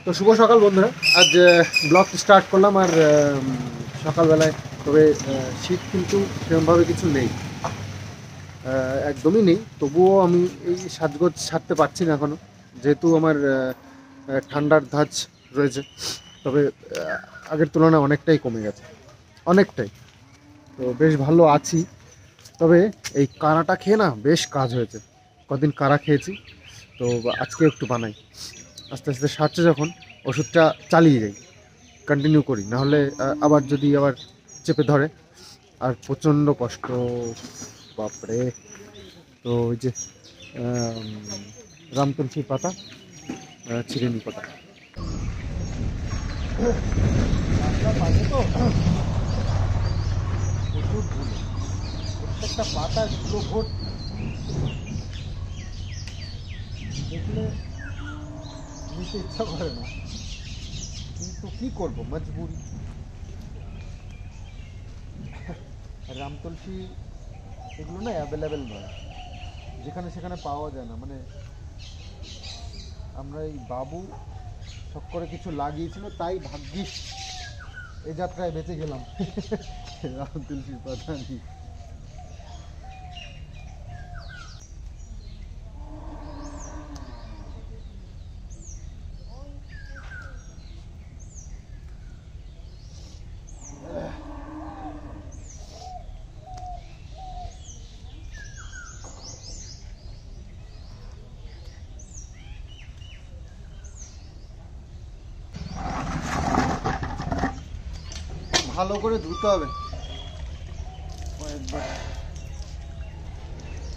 তো শুভ সকাল বন্ধুরা, আজ ব্লগ স্টার্ট করলাম। আর সকালবেলায় তবে শীত কিন্তু সেরকমভাবে কিছু নেই, একদমই নেই। তবুও আমি এই সাজগোজ ছাড়তে পারছি না এখনও, যেহেতু আমার ঠান্ডার ধাঁচ রয়েছে। তবে আগের তুলনায় অনেকটাই কমে গেছে, অনেকটাই। তো বেশ ভালো আছি। তবে এই কাড়াটা খেয়ে না বেশ কাজ হয়েছে। কদিন কাড়া খেয়েছি, তো আজকে একটু বানাই। আস্তে আস্তে সারছে যখন, ওষুধটা চালিয়ে যাই, কন্টিনিউ করি, নাহলে আবার যদি আবার চেপে ধরে আর প্রচণ্ড কষ্ট, বাপরে। তো ওই যে রামতুলসীর পাতা ছিঁড়ে নি পাতা তো প্রচুর ধুলো, প্রত্যেকটা পাতা ধুলো ভর্তি। দেখলে নিতে ইচ্ছা করে না, কিন্তু কি করব, মজবুরি। রামতুলসী এগুলো না অ্যাভেলেবেল নয়, যেখানে সেখানে পাওয়া যায় না। মানে আমরা এই বাবু সব করে কিছু লাগিয়েছিল, তাই ভাগ্যিস এই যাত্রায় বেঁচে গেলাম। রামতুলসীর পাতা নিয়ে ভালো করে ধুতে হবে কয়েকবার,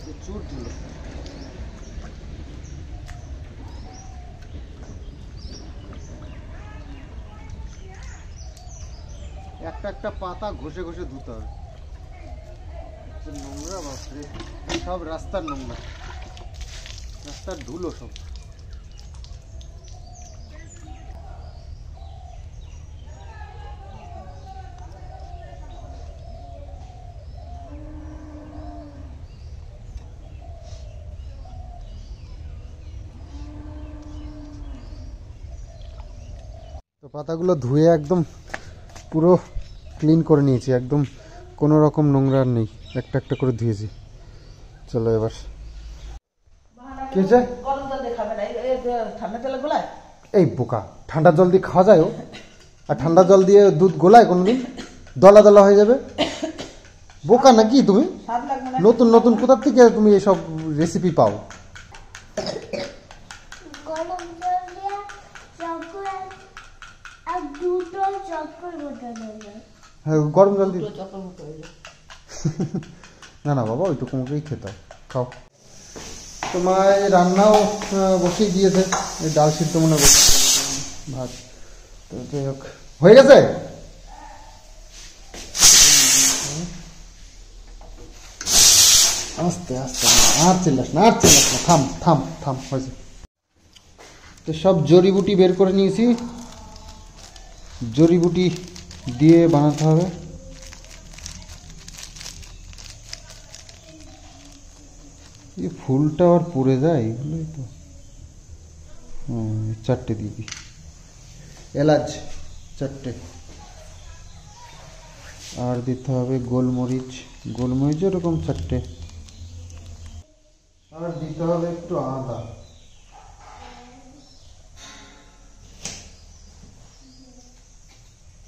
প্রচুর ধুলো। একটা একটা পাতা ঘষে ঘষে ধুতে হবে। নোংরা, বাপরে, সব রাস্তার নোংরা, রাস্তার ধুলো সব। তো পাতাগুলো ধুয়ে একদম পুরো ক্লিন করে নিয়েছি, একদম কোনো রকম নোংরা আর নেই, একটা একটা করে ধুয়েছি। চলো এবার এই বোকা, ঠান্ডা জল দিয়ে খাওয়া যায়? আর ঠান্ডা জল দিয়ে দুধ গোলায় কোনোদিন? দলা দলা হয়ে যাবে। বোকা নাকি তুমি? নতুন নতুন কোথা থেকে তুমি এসব রেসিপি পাও? হ্যাঁ, গরম জল দিয়ে। না না বাবা, ওইটুকু মুখেই খেতে হয়, খাও। তোমার রান্নাও বসিয়ে দিয়েছে, ডাল সিদ্ধ মনে করছে, ভাত। তো যাই হোক, হয়ে গেছে। আস্তে আস্তে, আর চিল্লাস না, আর চিল্লাস না, থাম থাম থাম, হয়েছে। তো সব জড়িবুটি বের করে নিয়েছি, জড়িবুটি দিয়ে বানাতে হবে। এই ফুলটা আর পড়ে যায়, এগুলোই তো। চারটে দিয়ে দিই, এলাচ চারটে, আর দিতে হবে গোলমরিচ, গোলমরিচ এরকম চারটে, আর দিতে হবে একটু আদা,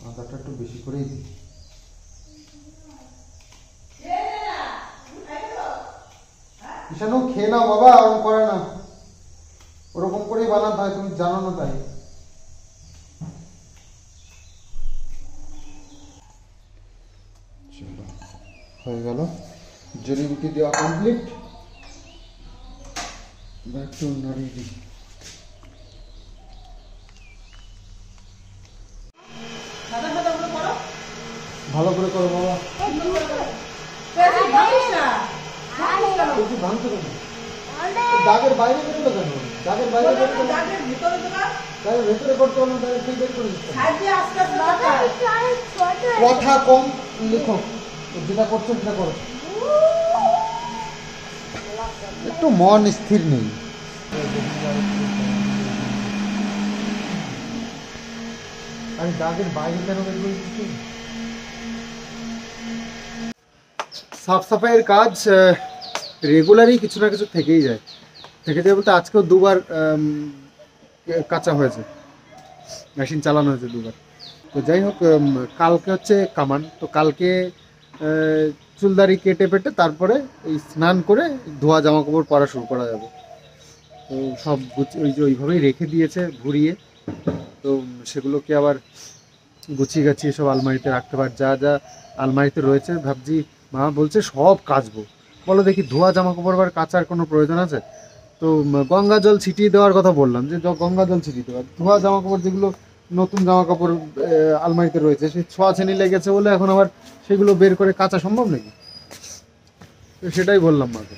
আদাটা একটু বেশি করেই দিই। ঈশানু খেয়ে নাও বাবা, ওরকম করে না, ওরকম করেই বানাতে হয়, তুমি জানো না তাই। চলো, হয়ে গেল, জড়িবুটি দেওয়া কমপ্লিট। একটু নাড়িয়ে দিই। ভালো করে করো বাবা, ভাঙতে কেন? দাগের বাইরে বেরোলো কেন? দাগের বাইরে বেরোলো, দাগের ভেতরে করতে হলো, দাগের ঠিক বের করে দিতে। কথা কম লিখো, যেটা করছো সেটা করো। একটু মন স্থির নেই। আমি দাগের বাইরে কেন বের করে দিচ্ছি? সাফ সাফাইয়ের কাজ রেগুলারই কিছু না কিছু থেকেই যায় বলতে আজকেও দুবার কাঁচা হয়েছে, মেশিন চালানো হয়েছে দুবার। তো যাই হোক, কালকে হচ্ছে কামান, তো কালকে চুলদারি কেটে পেটে তারপরে এই স্নান করে ধোয়া জামা কাপড় পরা শুরু করা যাবে। তো সব ওই যে ওইভাবেই রেখে দিয়েছে ঘুরিয়ে, তো সেগুলোকে আবার গুছিয়ে গাছিয়ে সব আলমারিতে রাখতে পার, যা যা আলমারিতে রয়েছে ভাবছি মা বলছে সব কাচবো। বলো দেখি ধোয়া জামা কাপড় আবার কাচার কোনো প্রয়োজন আছে? তো গঙ্গা জল ছিটিয়ে দেওয়ার কথা বললাম, যে গঙ্গা জল ছিটিয়ে দেওয়ার, ধোয়া জামা কাপড় যেগুলো নতুন জামা কাপড় আলমারিতে রয়েছে সেই ছোঁয়াছানি লেগেছে বলে এখন আবার সেগুলো বের করে কাচা সম্ভব নাকি? তো সেটাই বললাম মাকে।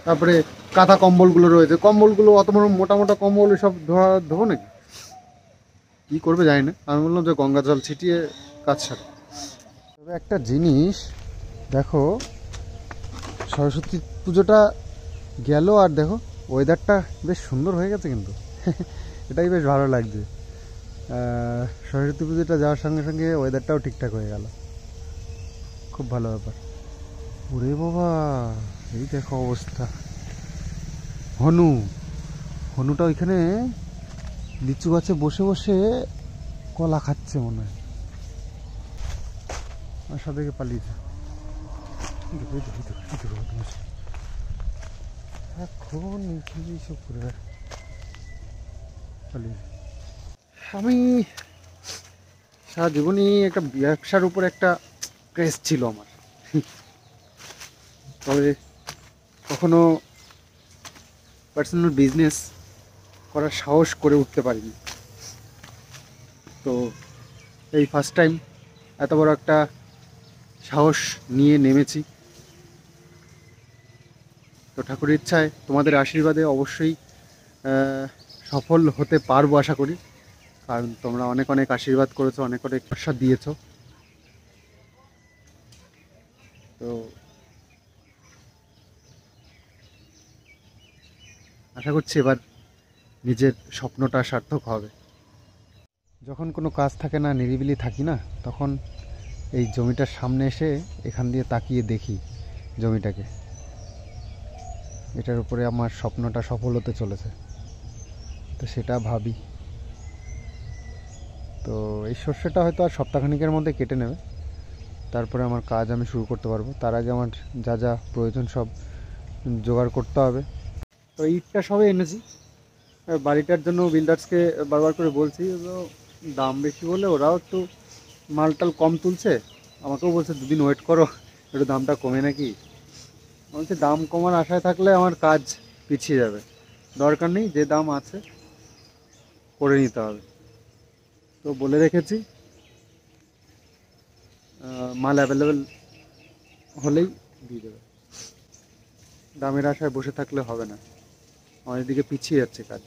তারপরে কাঁথা কম্বলগুলো রয়েছে, কম্বলগুলো অত বড় মোটা মোটা কম্বল সব ধোবো নাকি? কী করবে জানি না, আমি বললাম যে গঙ্গা জল ছিটিয়ে কাজ সারে। তবে একটা জিনিস দেখো, সরস্বতী পুজোটা গেল আর দেখো ওয়েদারটা বেশ সুন্দর হয়ে গেছে, কিন্তু এটাই বেশ ভালো লাগছে। সরস্বতী পুজোটা যাওয়ার সঙ্গে সঙ্গে ওয়েদারটাও ঠিকঠাক হয়ে গেল, খুব ভালো ব্যাপার। ওরে বাবা, এই দেখো অবস্থা। হনুটা ওইখানে লিচু গাছে বসে বসে কলা খাচ্ছে মনে হয়, আমার সাথে পালিয়েছে। এখন আমি সারা জীবনই একটা ব্যবসার উপর একটা ক্রেজ ছিল আমার, তবে কখনো পার্সোনাল বিজনেস করার সাহস করে উঠতে পারিনি। তো এই ফার্স্ট টাইম এত বড় একটা সাহস নিয়ে নেমেছি। তো ঠাকুরের ইচ্ছায়, তোমাদের আশীর্বাদে অবশ্যই সফল হতে পারবো আশা করি, কারণ তোমরা অনেক অনেক আশীর্বাদ করেছো, অনেক অনেক আশা দিয়েছো। তো আশা করছি এবার নিজের স্বপ্নটা সার্থক হবে। যখন কোনো কাজ থাকে না, নিরিবিলি থাকি না, তখন এই জমিটার সামনে এসে এখান দিয়ে তাকিয়ে দেখি জমিটাকে, এটার উপরে আমার স্বপ্নটা সফল হতে চলেছে, তো সেটা ভাবি। তো এই শস্যটা হয়তো আর সপ্তাহখানিকের মধ্যে কেটে নেবে, তারপরে আমার কাজ আমি শুরু করতে পারবো। তার আগে আমার যা যা প্রয়োজন সব জোগাড় করতে হবে। তো ইটটা সবে এনেছি, বাড়িটার জন্য বিল্ডার্সকে বারবার করে বলছি, দাম বেশি বলে ওরাও একটু মালটাল কম তুলছে, আমাকেও বলছে দুদিন ওয়েট করো, একটু দামটা কমে নাকি। বলছে দাম কমার আশায় থাকলে আমার কাজ পিছিয়ে যাবে, দরকার নেই, যে দাম আছে করে নিতে হবে। তো বলে রেখেছি মাল অ্যাভেলেবেল হলেই দিয়ে দেবে, দামের আশায় বসে থাকলে হবে না, আমার এদিকে পিছিয়ে যাচ্ছে কাজ।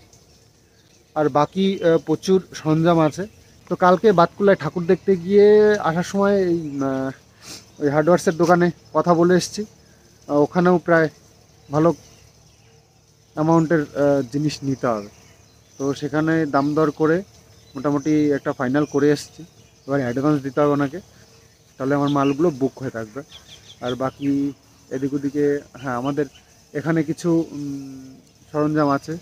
আর বাকি প্রচুর সরঞ্জাম আছে। তো কালকে বাতকুলায় ঠাকুর দেখতে গিয়ে আসার সময় ওই হার্ডওয়্যার্সের দোকানে কথা বলে এসেছি, ওখানেও প্রায় ভালো অ্যামাউন্টের জিনিস নিতে হবে। তো সেখানে দাম দর করে মোটামুটি একটা ফাইনাল করে এসেছি। এবার অ্যাডভান্স দিতে হবে ওনাকে, তাহলে আমার মালগুলো বুক হয়ে থাকবে। আর বাকি এদিক ওদিকে, হ্যাঁ আমাদের এখানে কিছু সরঞ্জাম আছে,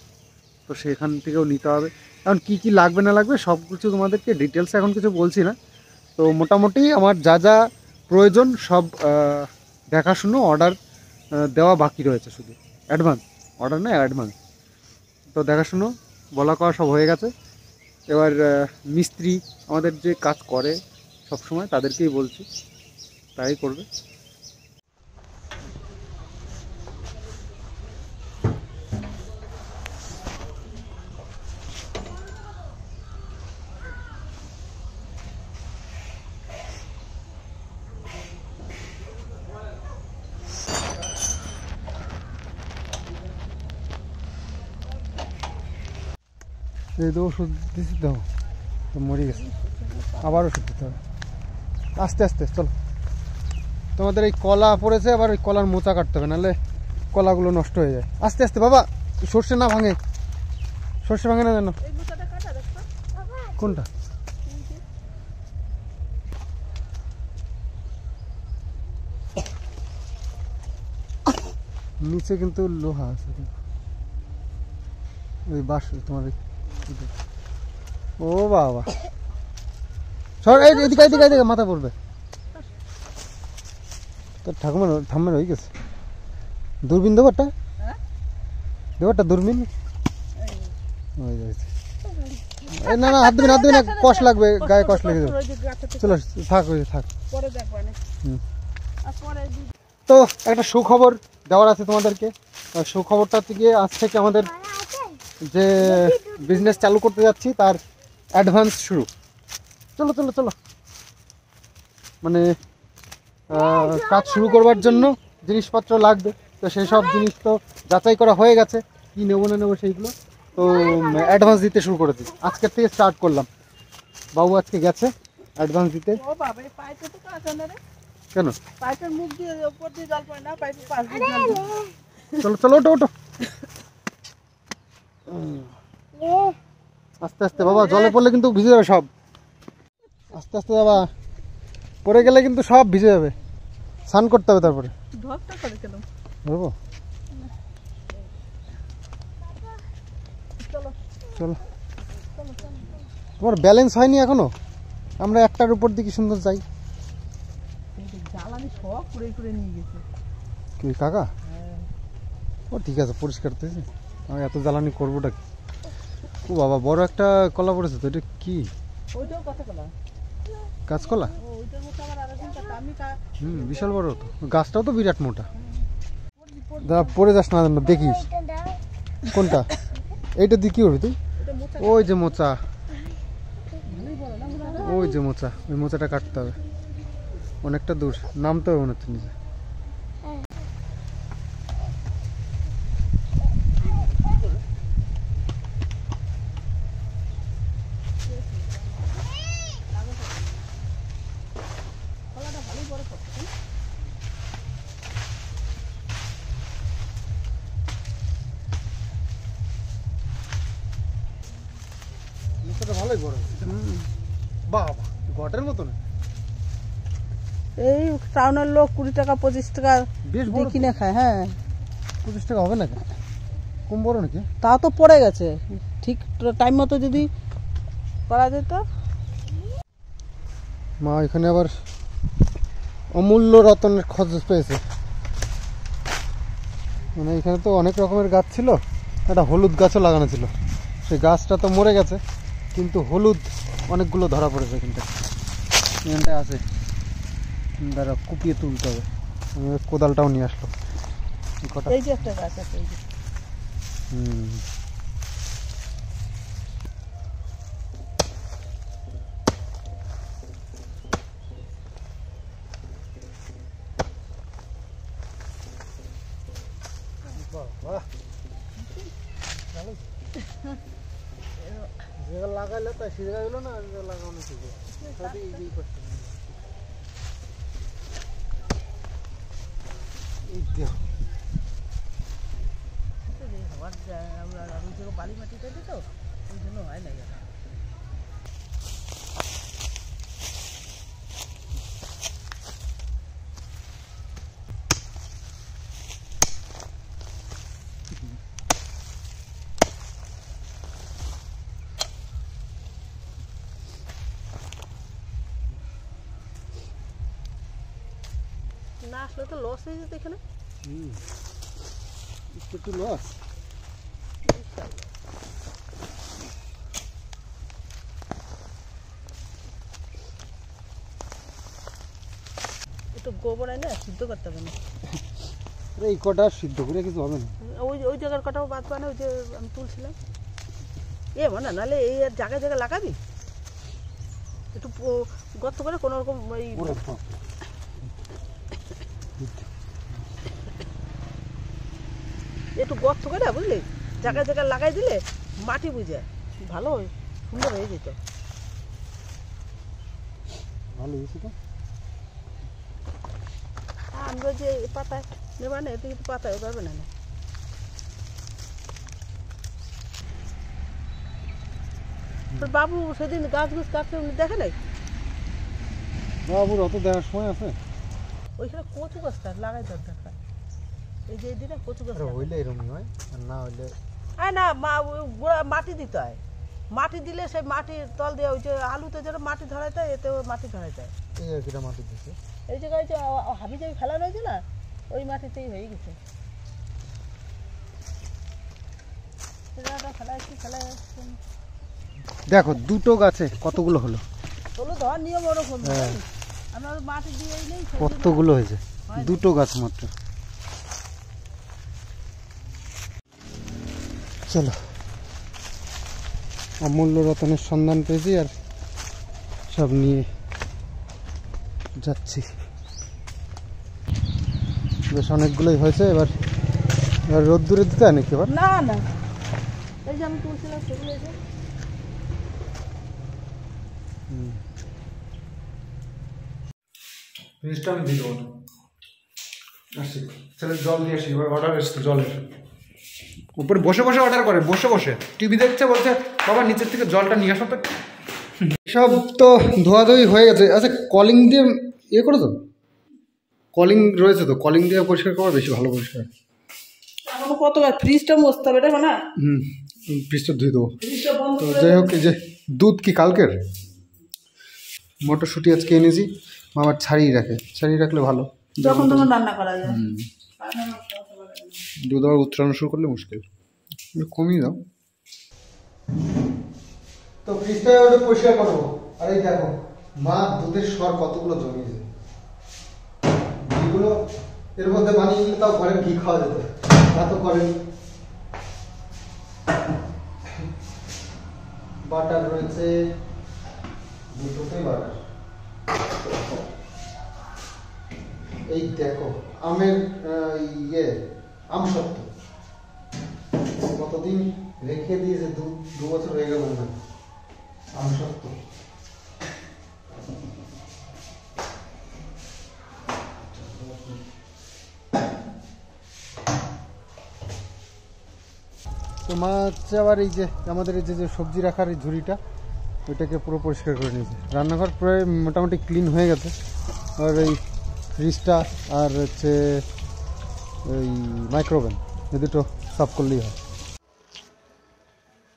তো সেখান থেকেও নিতে হবে। এখন কি কি লাগবে না লাগবে সব কিছু তোমাদেরকে ডিটেলসে এখন কিছু বলছি না। তো মোটামুটি আমার যা যা প্রয়োজন সব দেখাশুনো অর্ডার দেওয়া বাকি রয়েছে, শুধু অ্যাডভান্স, অর্ডার না অ্যাডভান্স। তো দেখাশুনো বলা করা সব হয়ে গেছে। এবার মিস্ত্রি আমাদের যে কাজ করে সব সময় তাদেরকেই বলছি, তাই করবে। এই তো ওষুধ দিচ্ছি, তো মরে গেছে, আবার ওষুধ দিতে হবে। আস্তে আস্তে চলো, তোমাদের এই কলা পড়েছে, আবার ওই কলার মোচা কাটতে হবে, নাহলে কলাগুলো নষ্ট হয়ে যায়। আস্তে আস্তে বাবা, সর্ষে না ভাঙে, সর্ষে ভাঙে না যেন। কোনটা? নিচে কিন্তু লোহা আছে, ওই বাস তোমার। ও বাবা, সর এদিকে এদিকে এদিকে, মাথা পড়বে তোর। ঠাকুমার হয়ে গেছে। দূরবীন দেবো একটা, দেবো একটা দূরবীন। না না, হাত দিবি না, হাত দিবি না, কষ্ট লাগবে, গায়ে কষ্ট লেগে যাবে। চলো থাক, ওই থাক। তো একটা সুখবর দেওয়ার আছে তোমাদেরকে। সুখবরটা থেকে আজ থেকে আমাদের যে বিজনেস চালু করতে যাচ্ছি তার অ্যাডভান্স শুরু। চলো চলো চলো, মানে কাজ শুরু করবার জন্য জিনিসপত্র লাগবে, তো সেই সব জিনিস তো যাচাই করা হয়ে গেছে, কি নেবো না নেবো সেইগুলো। তো অ্যাডভান্স দিতে শুরু করেছি, আজকের থেকে স্টার্ট করলাম। বাবু আজকে গেছে অ্যাডভান্স দিতে। কেন? চলো চলো, ওটো ওটো, আস্তে আস্তে বাবা, জলে পড়লে কিন্তু ভিজে যাবে সব। আস্তে আস্তে বাবা, পড়ে গেলে কিন্তু সব ভিজে যাবে, স্নান করতে হবে তারপরে। ধরবো? চলো, তোমার ব্যালেন্স হয়নি এখনো? আমরা একটার উপর দিকে সুন্দর যাই। কি কাকা? ও ঠিক আছে, পরিষ্কার তো। আমি এত জ্বালানি করবোটা কি? ও বাবা, বড় একটা কলা পড়েছে তো, এটা কি? কাঁচকলা? বিশাল বড় তো, গাছটাও তো বিরাট মোটা। দাদা পড়ে যাস না, দেখিস। কোনটা? এইটা দিয়ে কি করবি তুই? ওই যে মোচা, ওই যে মোচা, ওই মোচাটা কাটতে হবে, অনেকটা দূর নামতে হবে মনে হচ্ছে নিচে। ভালোই বড়, বাবা গটের মতো না। এই টাউনের লোক 20 টাকা 25 টাকা দিয়ে কিনে খায়। হ্যাঁ, 25 টাকা হবে না, কম বড় নাকি? তা তো পড়ে গেছে, ঠিক টাইম মতো যদি করা যেত। মা এখানে আবার অমূল্য রতনের খোঁজ পেয়েছে। মানে এখানে তো অনেক রকমের গাছ ছিল, একটা হলুদ গাছও লাগানো ছিল, সেই গাছটা তো মরে গেছে, কিন্তু হলুদ অনেকগুলো ধরা পড়েছে এখানটায় আছে। দ্বারা কুপিয়ে তুলতে হবে। কোদালটাও নিয়ে আসলো। এই যে একটা গাছ আছে, লাগাইলে তাই সে জায়গাগুলো না লাগানো ছিল। বালি মাটিটা দিত, ওই জন্য হয় না। না আসলে তো লস হয়ে যেত এখানে। একটু লস। একটু গোবর এনে সিদ্ধ করতে হবে না। এই কটা সিদ্ধ করে কিছু হবে না। ওই ওই জায়গার কটাও বাদ পায় না, ওই যে আমি তুলছিলাম। এ মানে নাহলে এই জায়গায় জায়গায় লাগাবি, একটু গর্ত করে কোনো রকম ওই একটু গর্ত করে, বুঝলি, জায়গায় জায়গায় লাগাই দিলে মাটি বুঝে ভালো সুন্দর হয়ে যেত। ভালো হয়েছে তো। আমরা যে পাতায় নেবা না, এতে কিন্তু পাতায় পারবে না। তোর বাবু সেদিন গাছ গুছ কাটতে দেখে নাই? বাবুর অত দেখার সময় আছে? ওইখানে কচু গাছটা লাগাই দরকার। এই যে দিনে কচু গাছ হইলে এরকমই হয়, আর না হইলে না গোড়া মাটি দিতে হয়। মাটি দিলে সেই মাটির তল দিয়ে ওই যে আলুতে যেন মাটি ধরাই দেয়, এতেও মাটি ধরাই দেয়। এই আর কিটা মাটি দিচ্ছে। এই জায়গায় যে হাবি জাবি ফেলা রয়েছে না, ওই মাটিতেই হয়ে গেছে। দেখো দুটো গাছে কতগুলো হলো, হলো ধর নিয়ম ওরকম। আমরা মাটি দিয়েই নেই, কতগুলো হয়েছে, দুটো গাছ মাত্র। চলো, অমূল্য রতনের সন্ধান পেয়েছি আর সব নিয়ে যাচ্ছি। বেশ অনেকগুলোই হয়েছে। এবার রোদ্দুরে দিতে হয় নাকি? এবার না না, এই যে আমি তুলছিলাম সেগুলো এই যে। ফ্রিজটা আমি দিয়ে দেবো না, আসছি ছেলে জল দিয়ে আসি। এবার অর্ডার এসছে জলের, উপরে বসে বসে অর্ডার করে, বসে বসে টিভি দেখছে, বলছে বাবা নিচের থেকে জলটা নিয়ে আসো তো। সব তো ধোয়াধুয়ি হয়ে গেছে। আচ্ছা কলিং দিয়ে ইয়ে করো তো, কলিং রয়েছে তো, কলিং দিয়ে পরিষ্কার করা বেশি ভালো পরিষ্কার। এখনো কতবার ফ্রিজটা মুছতে হবে রে না? ফ্রিজটা ধুয়ে দেবো। ফ্রিজটা বন্ধ তো করে যাই হোক, এই যে দুধ কি কালকের, মটরশুঁটি আজকে এনেছি, মামার ছাড়িয়ে রাখে, ছাড়িয়ে রাখলে ভালো, যখন তখন রান্না করা যায়। দুধ আবার উত্তরানো শুরু করলে মুশকিল, কমিয়ে দাও। তো ফ্রিজটা ওটা পরিষ্কার করবো। আর এই দেখো মা দুধের স্বর কতগুলো জমিয়েছে, ঘিগুলো এর মধ্যে বানিয়ে নিলে তাও ঘরের ঘি খাওয়া যেত, তা তো করেনি। বাটার রয়েছে, দুটোতেই বাটার। এই দেখো আমের ইয়ে আমসত্ত্ব কতদিন রেখে দিয়েছে, 2 বছর হয়ে গেল না আমসত্ত্ব। তো মা হচ্ছে আবার এই যে আমাদের এই যে সবজি রাখার এই ঝুড়িটা, ওইটাকে পুরো পরিষ্কার করে নিয়েছে। রান্নাঘর প্রায় মোটামুটি ক্লিন হয়ে গেছে। আর এই ফ্রিজটা আর হচ্ছে ওই মাইক্রোওভেন, এই দুটো সাফ করলেই হয়।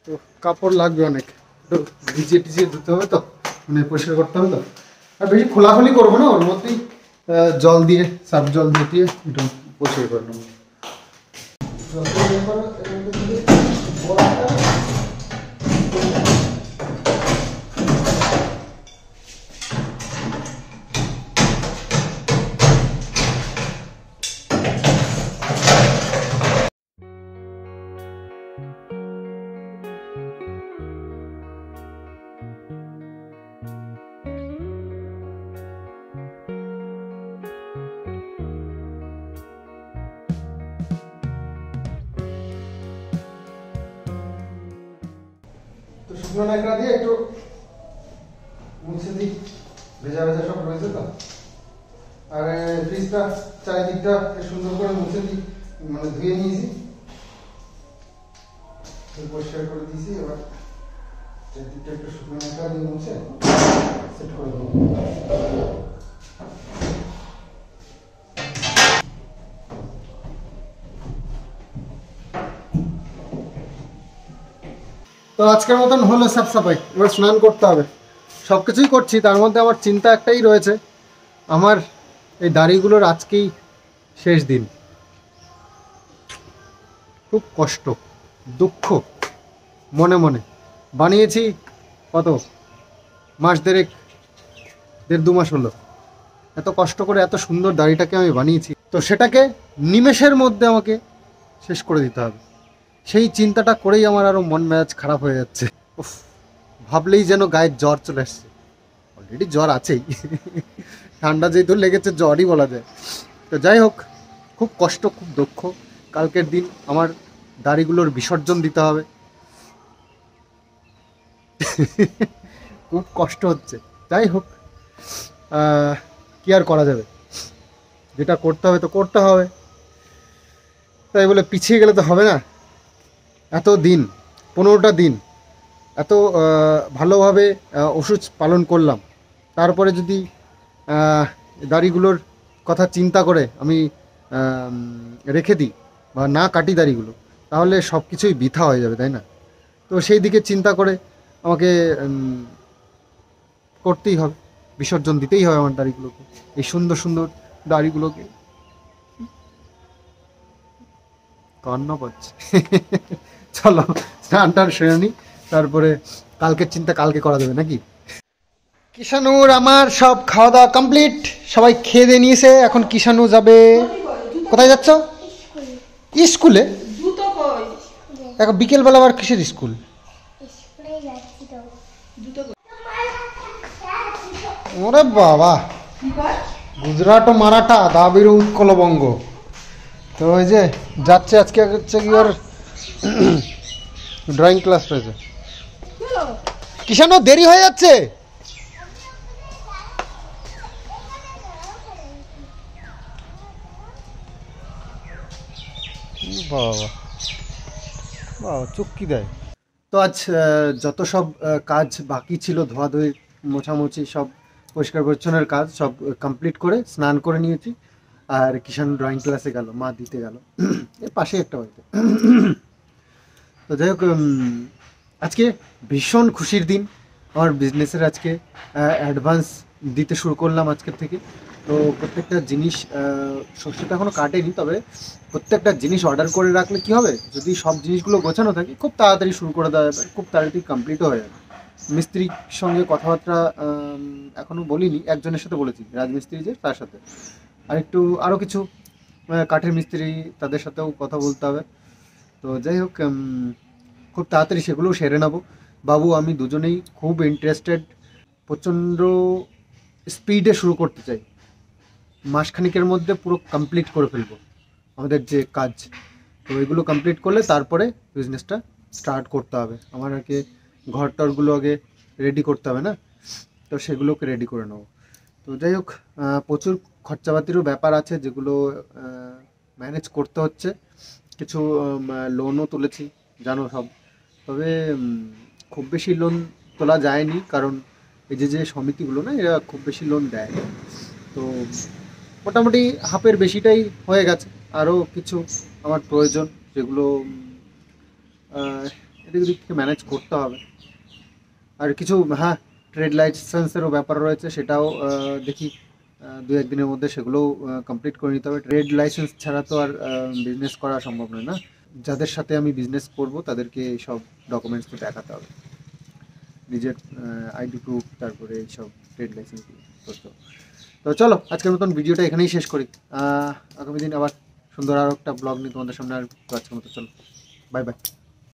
তো কাপড় লাগবে অনেক, একটু ভিজিয়ে টিজিয়ে ধুতে হবে তো, মানে পরিষ্কার করতে হবে তো। আর বেশি খোলাখুলি করবো না, ওর মধ্যেই জল দিয়ে, সার্ফ জল দিয়ে একটু পরিষ্কার করে নেবো। তো শুকনো ন্যাকড়া দিয়ে একটু মুছে দিই, ভেজা ভেজা সব রয়েছে তো। আর ফ্রিজটা চারিদিকটা সুন্দর করে মুছে দিই, মানে ধুয়ে নিয়েছি, পরিষ্কার করে দিয়েছি। এবার চারিদিকটা একটু শুকনো ন্যাকড়া দিয়ে মুছে সেট করে দেবো। তো আজকের মতন হলো সাফ সাফাই, এবার স্নান করতে হবে। সব কিছুই করছি, তার মধ্যে আমার চিন্তা একটাই রয়েছে, আমার এই দাড়িগুলোর আজকেই শেষ দিন। খুব কষ্ট, দুঃখ মনে মনে। বানিয়েছি কত মাস, 1.5-2 মাস হলো, এত কষ্ট করে এত সুন্দর দাড়িটাকে আমি বানিয়েছি, তো সেটাকে নিমেষের মধ্যে আমাকে শেষ করে দিতে হবে। সেই চিন্তাটা করেই আমার আরো মন মেজাজ খারাপ হয়ে যাচ্ছে। উফ, ভাবলেই যেন গায়ে জ্বর চলে আসছে। অলরেডি জ্বর আছেই, ঠান্ডা যেহেতু লেগেছে জ্বরই বলা যায়। তো যাই হোক, খুব কষ্ট, খুব দুঃখ। কালকের দিন আমার দাড়িগুলোর বিসর্জন দিতে হবে, খুব কষ্ট হচ্ছে। যাই হোক, কি আর করা যাবে, যেটা করতে হবে তো করতে হবে, তাই বলে পিছিয়ে গেলে তো হবে না। এত দিন, 15টা দিন এত ভালোভাবে ওষুধ পালন করলাম, তারপরে যদি দাড়িগুলোর কথা চিন্তা করে আমি রেখে দিই বা না কাটি দাড়িগুলো, তাহলে সব কিছুই বৃথা হয়ে যাবে, তাই না? তো সেই দিকে চিন্তা করে আমাকে করতেই হবে, বিসর্জন দিতেই হবে আমার দাড়িগুলোকে, এই সুন্দর সুন্দর দাড়িগুলোকে। কান্না পাচ্ছে। চলো স্নান টান সেরে নিই, তারপরে কালকের চিন্তা কালকে করা যাবে নাকি। কিষানুর আমার সব খাওয়া দাওয়া কমপ্লিট, সবাই খেয়ে দিয়ে নিয়েছে, এখন কিষানু যাবে। কোথায় যাচ্ছ? স্কুলে? এখন বিকেলবেলা আবার কিসের স্কুল? ওরে বাবা, গুজরাট ও মারাঠা দাবির উৎকলবঙ্গ। তো ওই যে যাচ্ছে, আজকে হচ্ছে কি ওর ড্রয়িং ক্লাস রয়েছে। কিষানু দেরি হয়ে যাচ্ছে। বাবা বাবা চুক্তি দেয়। তো আজ যত সব কাজ বাকি ছিল, ধোয়াধুয়ি মোছামুছি সব পরিষ্কার পরিচ্ছন্নের কাজ সব কমপ্লিট করে স্নান করে নিয়েছি। আর কিষান ড্রয়িং ক্লাসে গেল, মা দিতে গেল এর পাশে একটা বাড়িতে। তো যাই হোক, আজকে ভীষণ খুশির দিন আমার বিজনেসের। আজকে অ্যাডভান্স দিতে শুরু করলাম আজকের থেকে। তো প্রত্যেকটা জিনিস ষষ্ঠীটা এখনও কাটেনি, তবে প্রত্যেকটা জিনিস অর্ডার করে রাখলে কি হবে, যদি সব জিনিসগুলো গোছানো থাকে খুব তাড়াতাড়ি শুরু করে দেওয়া যাবে, খুব তাড়াতাড়ি কমপ্লিটও হয়ে যাবে। মিস্ত্রির সঙ্গে কথাবার্তা এখনও বলিনি, একজনের সাথে বলেছি, রাজমিস্ত্রি যে, তার সাথে। আরও কিছু কাঠের মিস্ত্রি, তাদের সাথেও কথা বলতে হবে। তো যাই হোক, খুব তাড়াতাড়ি সেগুলোও সেরে নেবো। বাবু আমি দুজনেই খুব ইন্টারেস্টেড, প্রচণ্ড স্পিডে শুরু করতে চাই। মাসখানিকের মধ্যে পুরো কমপ্লিট করে ফেলবো আমাদের যে কাজ। তো এগুলো কমপ্লিট করলে তারপরে বিজনেসটা স্টার্ট করতে হবে। আমার আগে ঘর টরগুলো আগে রেডি করতে হবে না, তো সেগুলোকে রেডি করে নেবো। তো যাই হোক, প্রচুর খরচাপাতিরও ব্যাপার আছে, যেগুলো ম্যানেজ করতে হচ্ছে। কিছু লোনও তুলেছি, জানো সব। তবে খুব বেশি লোন তোলা যায়নি, কারণ এই যে সমিতিগুলো না, এরা খুব বেশি লোন দেয় না। তো মোটামুটি হাফের বেশিটাই হয়ে গেছে। আরও কিছু আমার প্রয়োজন, যেগুলো এদিক থেকে ম্যানেজ করতে হবে। আর কিছু, হ্যাঁ, ট্রেড লাইসেন্সেরও ব্যাপার রয়েছে, সেটাও দেখি দু একদিনের মধ্যে সেগুলোও কমপ্লিট করে নিতে হবে। ট্রেড লাইসেন্স ছাড়া তো আর বিজনেস করা সম্ভব নয় না। যাদের সাথে আমি বিজনেস করব তাদেরকে সব ডকুমেন্টস তো দেখাতে হবে, নিজের আইডি প্রুফ, তারপরে এইসব ট্রেড লাইসেন্সগুলো করতে হবে। তো চলো আজকের মতন ভিডিওটা এখানেই শেষ করি। আগামী দিন আবার সুন্দর আরও একটা ব্লগ নিয়ে তোমাদের সামনে আসবো। তো আজকের মতো চলো, বাই বাই।